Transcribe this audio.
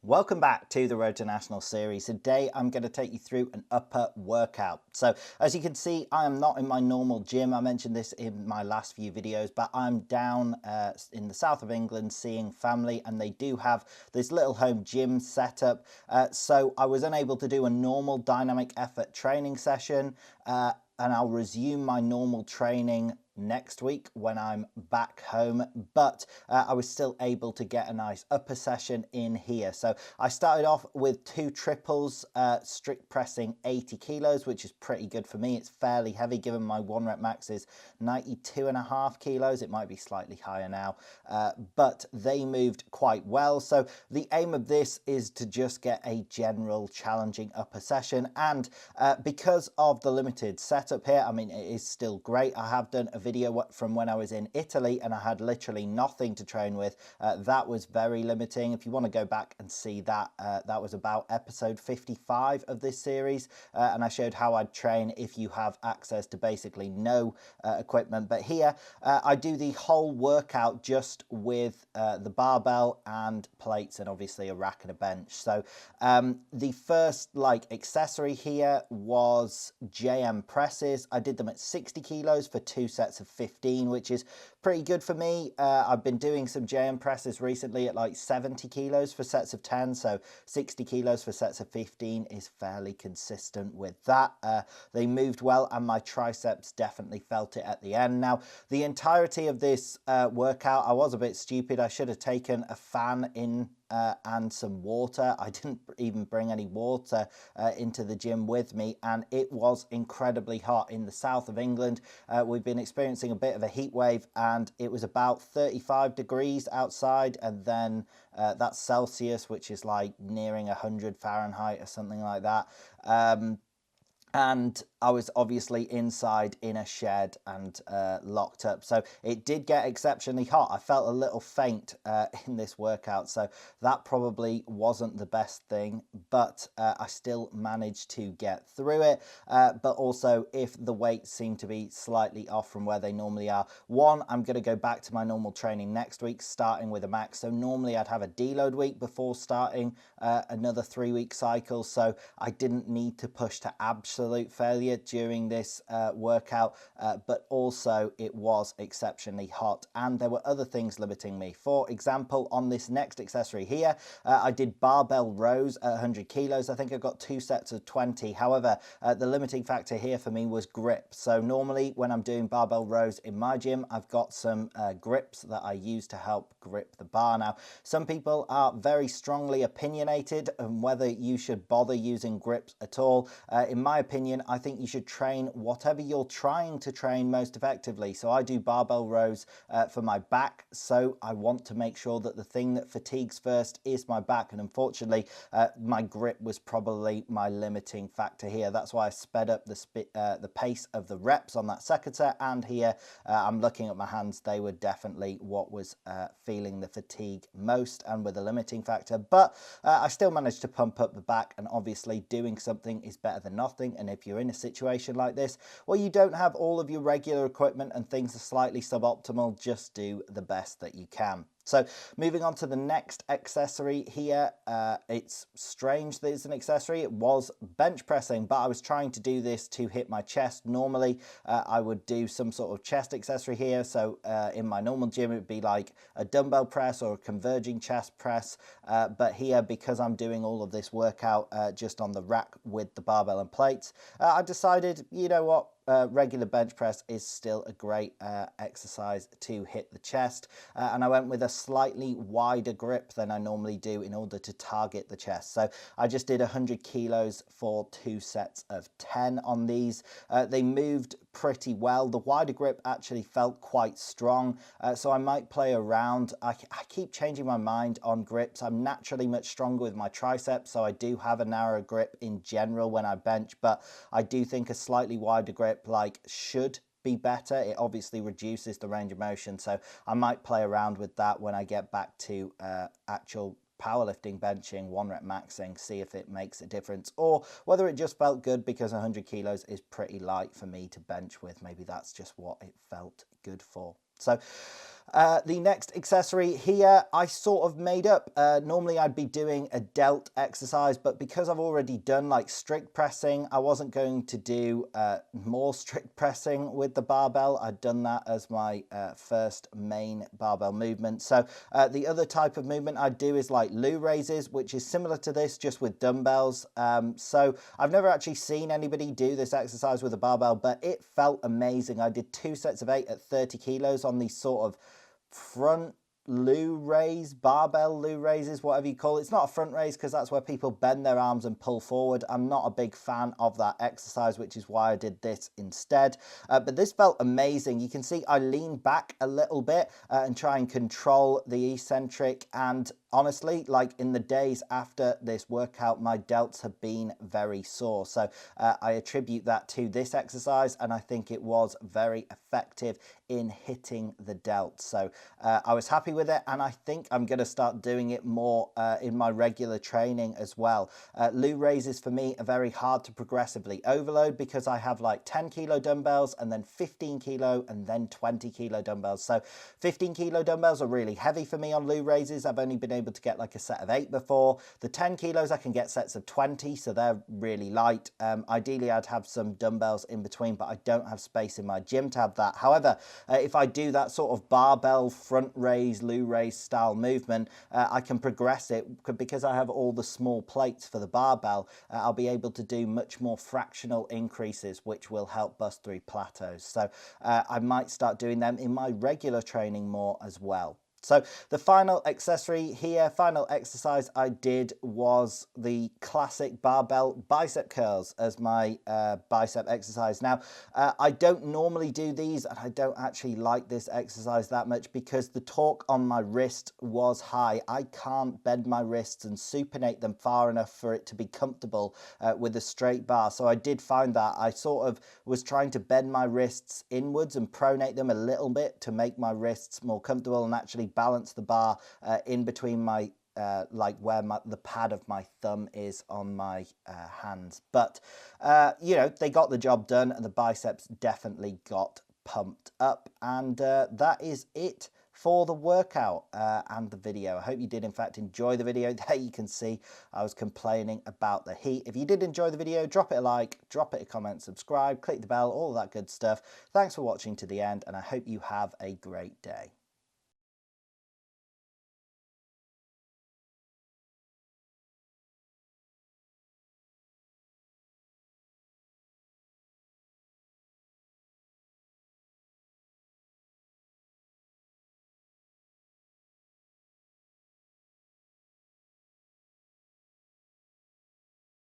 Welcome back to the Road to National series. Today I'm going to take you through an upper workout. So as you can see, I am not in my normal gym. I mentioned this in my last few videos, but I'm down in the south of England seeing family, and they do have this little home gym set up. So I was unable to do a normal dynamic effort training session, and I'll resume my normal training next week when I'm back home, but I was still able to get a nice upper session in here. So I started off with 2 triples, strict pressing 80 kilos, which is pretty good for me. It's fairly heavy given my 1 rep max is 92.5 kilos. It might be slightly higher now, but they moved quite well. So the aim of this is to just get a general challenging upper session, and because of the limited setup here, I mean, it is still great. I have done a video from when I was in Italy and I had literally nothing to train with. That was very limiting. If you want to go back and see that, that was about episode 55 of this series, and I showed how I'd train if you have access to basically no equipment. But here I do the whole workout just with the barbell and plates and obviously a rack and a bench. So the first accessory here was JM presses. I did them at 60 kilos for 2 sets of 15, which is pretty good for me. I've been doing some JM presses recently at like 70 kilos for sets of 10, so 60 kilos for sets of 15 is fairly consistent with that. They moved well and my triceps definitely felt it at the end. Now, the entirety of this workout, I was a bit stupid. I should have taken a fan in and some water. I didn't even bring any water into the gym with me, and it was incredibly hot in the south of England. We've been experiencing a bit of a heat wave, and it was about 35 degrees outside, and then that's Celsius, which is like nearing 100 Fahrenheit or something like that. And I was obviously inside in a shed and locked up. So it did get exceptionally hot. I felt a little faint in this workout, so that probably wasn't the best thing, but I still managed to get through it. But also, if the weights seem to be slightly off from where they normally are, one, I'm going to go back to my normal training next week, starting with a max. So normally I'd have a deload week before starting another 3-week cycle. So I didn't need to push to absolute failure during this workout, but also it was exceptionally hot and there were other things limiting me. For example, on this next accessory here, I did barbell rows at 100 kilos. I think I got 2 sets of 20. However, the limiting factor here for me was grip. So normally when I'm doing barbell rows in my gym, I've got some grips that I use to help grip the bar. Now, some people are very strongly opinionated on whether you should bother using grips at all. In my opinion, I think you should train whatever you're trying to train most effectively. So I do barbell rows for my back, so I want to make sure that the thing that fatigues first is my back, and unfortunately my grip was probably my limiting factor here. That's why I sped up the pace of the reps on that second set, and here I'm looking at my hands. They were definitely what was feeling the fatigue most and were the limiting factor, but I still managed to pump up the back, and obviously doing something is better than nothing. And if you're in a situation like this, well, you don't have all of your regular equipment and things are slightly suboptimal, just do the best that you can. So moving on to the next accessory here, it's strange that it's an accessory. It was bench pressing, but I was trying to do this to hit my chest. Normally I would do some sort of chest accessory here. So in my normal gym, it would be like a dumbbell press or a converging chest press. But here, because I'm doing all of this workout just on the rack with the barbell and plates, I decided, you know what, regular bench press is still a great exercise to hit the chest, and I went with a slightly wider grip than I normally do in order to target the chest. So I just did 100 kilos for 2 sets of 10 on these. They moved pretty well. The wider grip actually felt quite strong, so I might play around. I keep changing my mind on grips. I'm naturally much stronger with my triceps, so I do have a narrow grip in general when I bench, but I do think a slightly wider grip should be better. It obviously reduces the range of motion, so I might play around with that when I get back to actual powerlifting, benching, 1 rep maxing, see if it makes a difference, or whether it just felt good because 100 kilos is pretty light for me to bench with. Maybe that's just what it felt good for. So The next accessory here, I sort of made up. Normally I'd be doing a delt exercise, but because I've already done like strict pressing, I wasn't going to do more strict pressing with the barbell. I'd done that as my first main barbell movement. So the other type of movement I'd do is like loo raises, which is similar to this, just with dumbbells. So I've never actually seen anybody do this exercise with a barbell, but it felt amazing. I did 2 sets of 8 at 30 kilos on these sort of front loo raise, barbell loo raises, whatever you call it. It's not a front raise because that's where people bend their arms and pull forward. I'm not a big fan of that exercise, which is why I did this instead. But this felt amazing. You can see I lean back a little bit and try and control the eccentric, and honestly, like in the days after this workout, my delts have been very sore. So I attribute that to this exercise, and I think it was very effective in hitting the delts. So I was happy with it, and I think I'm going to start doing it more in my regular training as well. Loo raises for me are very hard to progressively overload because I have like 10 kilo dumbbells and then 15 kilo and then 20 kilo dumbbells. So 15 kilo dumbbells are really heavy for me on loo raises. I've only been able to get like a set of 8 before. The 10 kilos I can get sets of 20, so they're really light. Ideally I'd have some dumbbells in between, but I don't have space in my gym to have that. However, if I do that sort of barbell front raise, loo raise style movement, I can progress it because I have all the small plates for the barbell. I'll be able to do much more fractional increases, which will help bust through plateaus. So I might start doing them in my regular training more as well. So the final accessory here, final exercise I did was the classic barbell bicep curls as my bicep exercise. Now, I don't normally do these, and I don't actually like this exercise that much because the torque on my wrist was high. I can't bend my wrists and supinate them far enough for it to be comfortable with a straight bar. So I did find that I sort of was trying to bend my wrists inwards and pronate them a little bit to make my wrists more comfortable and actually balance the bar in between my like where the pad of my thumb is on my hands. But you know, they got the job done, and the biceps definitely got pumped up, and that is it for the workout and the video. I hope you did in fact enjoy the video. There you can see I was complaining about the heat. If you did enjoy the video, drop it a like, drop it a comment, subscribe, click the bell, all that good stuff. Thanks for watching to the end, and I hope you have a great day.